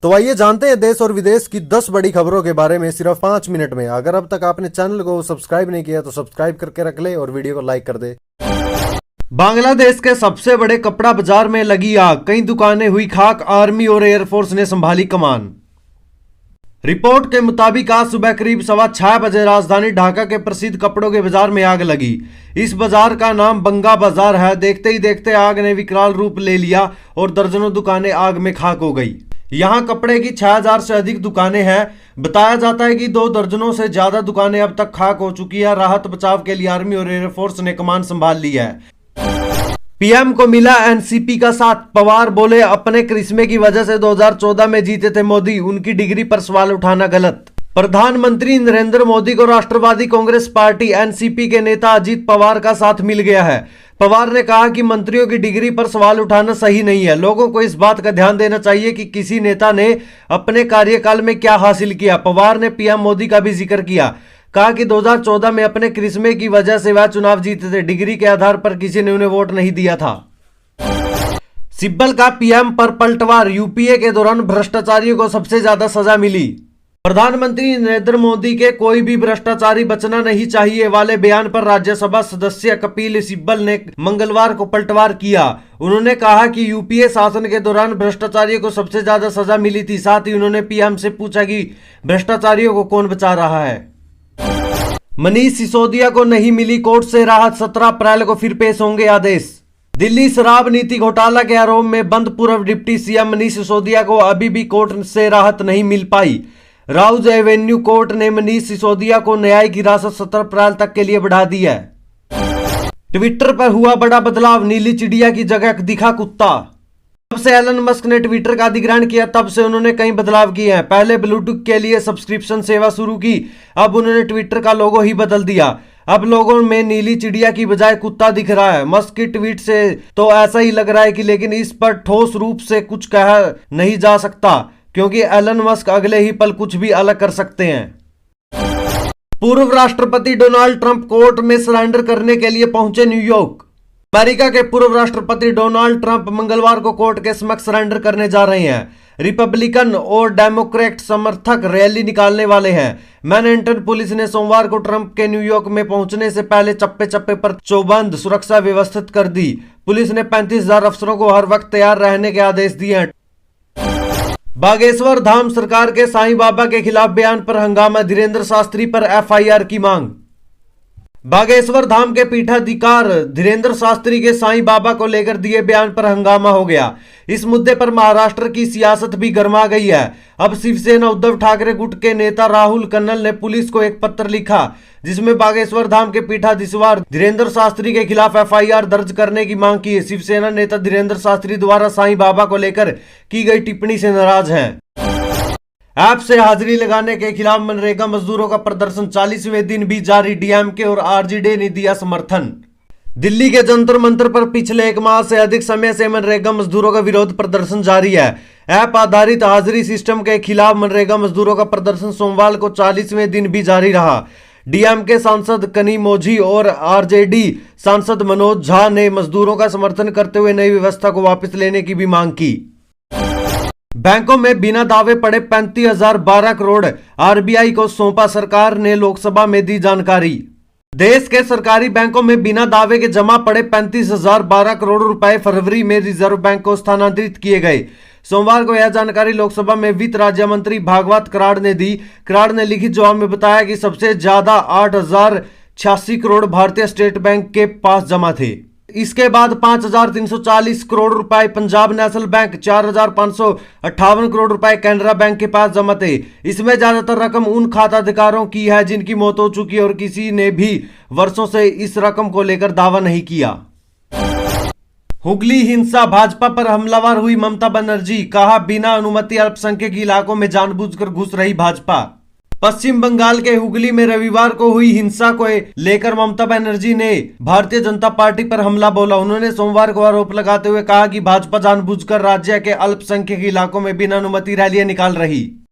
तो आइए जानते हैं देश और विदेश की 10 बड़ी खबरों के बारे में सिर्फ 5 मिनट में। अगर अब तक आपने चैनल को सब्सक्राइब नहीं किया तो सब्सक्राइब करके रख ले और वीडियो को लाइक कर दे। बांग्लादेश के सबसे बड़े कपड़ा बाजार में लगी आग, कई दुकानें हुई खाक, आर्मी और एयरफोर्स ने संभाली कमान। रिपोर्ट के मुताबिक आज सुबह करीब 6:15 बजे राजधानी ढाका के प्रसिद्ध कपड़ों के बाजार में आग लगी। इस बाजार का नाम बंगा बाजार है। देखते ही देखते आग ने विकराल रूप ले लिया और दर्जनों दुकानें आग में खाक हो गई। यहाँ कपड़े की 6000 से अधिक दुकानें हैं। बताया जाता है कि 2 दर्जनों से ज्यादा दुकानें अब तक खाक हो चुकी है। राहत बचाव के लिए आर्मी और एयरफोर्स ने कमान संभाल ली है। पीएम को मिला एनसीपी का साथ, पवार बोले अपने करिश्मे की वजह से 2014 में जीते थे मोदी, उनकी डिग्री पर सवाल उठाना गलत। प्रधानमंत्री नरेंद्र मोदी को राष्ट्रवादी कांग्रेस पार्टी एनसीपी के नेता अजीत पवार का साथ मिल गया है। पवार ने कहा कि मंत्रियों की डिग्री पर सवाल उठाना सही नहीं है। लोगों को इस बात का ध्यान देना चाहिए कि किसी नेता ने अपने कार्यकाल में क्या हासिल किया। पवार ने पीएम मोदी का भी जिक्र किया, कहा कि 2014 में अपने करिश्मे की वजह से वह चुनाव जीते थे, डिग्री के आधार पर किसी ने उन्हें वोट नहीं दिया था। सिब्बल का पीएम पर पलटवार, यूपीए के दौरान भ्रष्टाचारियों को सबसे ज्यादा सजा मिली। प्रधानमंत्री नरेंद्र मोदी के कोई भी भ्रष्टाचारी बचना नहीं चाहिए वाले बयान पर राज्यसभा सदस्य कपिल सिब्बल ने मंगलवार को पलटवार किया। उन्होंने कहा कि यूपीए शासन के दौरान भ्रष्टाचारियों को सबसे ज्यादा सजा मिली थी। साथ ही उन्होंने पीएम से पूछा कि भ्रष्टाचारियों को कौन बचा रहा है। मनीष सिसोदिया को नहीं मिली कोर्ट से राहत, 17 अप्रैल को फिर पेश होंगे आदेश। दिल्ली शराब नीति घोटाला के आरोप में बंद पूर्व डिप्टी सीएम मनीष सिसोदिया को अभी भी कोर्ट से राहत नहीं मिल पाई। राउज एवेन्यू कोर्ट ने मनीष सिसोदिया को न्यायिक हिरासत 17 अप्रैल तक के लिए बढ़ा दी है। ट्विटर पर हुआ बड़ा बदलाव, नीली चिड़िया की जगह दिखा कुत्ता। जब से एलन मस्क ने ट्विटर का अधिग्रहण किया तब से उन्होंने कई बदलाव किए हैं। पहले ब्लूटूथ के लिए सब्सक्रिप्शन सेवा शुरू की, अब उन्होंने ट्विटर का लोगो ही बदल दिया। अब लोगों में नीली चिड़िया की बजाय कुत्ता दिख रहा है। मस्क की ट्वीट से तो ऐसा ही लग रहा है कि, लेकिन इस पर ठोस रूप से कुछ कहा नहीं जा सकता क्योंकि एलन मस्क अगले ही पल कुछ भी अलग कर सकते हैं। पूर्व राष्ट्रपति डोनाल्ड ट्रंप कोर्ट में सरेंडर करने के लिए पहुंचे न्यूयॉर्क। अमेरिका के पूर्व राष्ट्रपति डोनाल्ड ट्रंप मंगलवार को कोर्ट के समक्ष सरेंडर करने जा रहे हैं। रिपब्लिकन और डेमोक्रेट समर्थक रैली निकालने वाले हैं। मैनहट्टन पुलिस ने सोमवार को ट्रंप के न्यूयॉर्क में पहुंचने से पहले चप्पे चप्पे पर चौबंद सुरक्षा व्यवस्थित कर दी। पुलिस ने 35,000 अफसरों को हर वक्त तैयार रहने के आदेश दिए हैं। बागेश्वर धाम सरकार के साईं बाबा के खिलाफ बयान पर हंगामा, धीरेन्द्र शास्त्री पर एफआईआर की मांग। बागेश्वर धाम के पीठाधिकार धीरेन्द्र शास्त्री के साईं बाबा को लेकर दिए बयान पर हंगामा हो गया। इस मुद्दे पर महाराष्ट्र की सियासत भी गर्मा गई है। अब शिवसेना उद्धव ठाकरे गुट के नेता राहुल कन्नल ने पुलिस को एक पत्र लिखा जिसमें बागेश्वर धाम के पीठाधीश्वर धीरेन्द्र शास्त्री के खिलाफ एफआईआर दर्ज करने की मांग की है। शिवसेना नेता धीरेन्द्र शास्त्री द्वारा साईं बाबा को लेकर की गई टिप्पणी से नाराज हैं। ऐप से हाजिरी लगाने के खिलाफ मनरेगा मजदूरों का प्रदर्शन 40वें दिन भी जारी, डीएमके और आरजेडी ने दिया समर्थन। दिल्ली के जंतर मंतर पर पिछले 1 माह से अधिक समय से मनरेगा मजदूरों का विरोध प्रदर्शन जारी है। ऐप आधारित हाजिरी सिस्टम के खिलाफ मनरेगा मजदूरों का प्रदर्शन सोमवार को 40वें दिन भी जारी रहा। डीएमके सांसद कनिमोझी और आरजेडी सांसद मनोज झा ने मजदूरों का समर्थन करते हुए नई व्यवस्था को वापस लेने की भी मांग की। बैंकों में बिना दावे पड़े 35,012 करोड़ आरबीआई को सौंपा, सरकार ने लोकसभा में दी जानकारी। देश के सरकारी बैंकों में बिना दावे के जमा पड़े 35,012 करोड़ रुपए फरवरी में रिजर्व बैंक को स्थानांतरित किए गए। सोमवार को यह जानकारी लोकसभा में वित्त राज्य मंत्री भागवत कराड़ ने दी। कराड़ ने लिखित जवाब में बताया कि सबसे ज्यादा 8,086 करोड़ भारतीय स्टेट बैंक के पास जमा थे। इसके बाद 5,340 करोड़ रुपए पंजाब नेशनल बैंक, 4,558 करोड़ रुपए कैनरा बैंक के पास जमा थे। इसमें ज्यादातर रकम उन खाताधारकों की है जिनकी मौत हो चुकी है और किसी ने भी वर्षों से इस रकम को लेकर दावा नहीं किया। हुगली हिंसा, भाजपा पर हमलावर हुई ममता बनर्जी, कहा बिना अनुमति अल्पसंख्यक इलाकों में जानबूझकर घुस रही भाजपा। पश्चिम बंगाल के हुगली में रविवार को हुई हिंसा को लेकर ममता बनर्जी ने भारतीय जनता पार्टी पर हमला बोला। उन्होंने सोमवार को आरोप लगाते हुए कहा कि भाजपा जानबूझकर राज्य के अल्पसंख्यक इलाकों में बिना अनुमति रैलियां निकाल रही।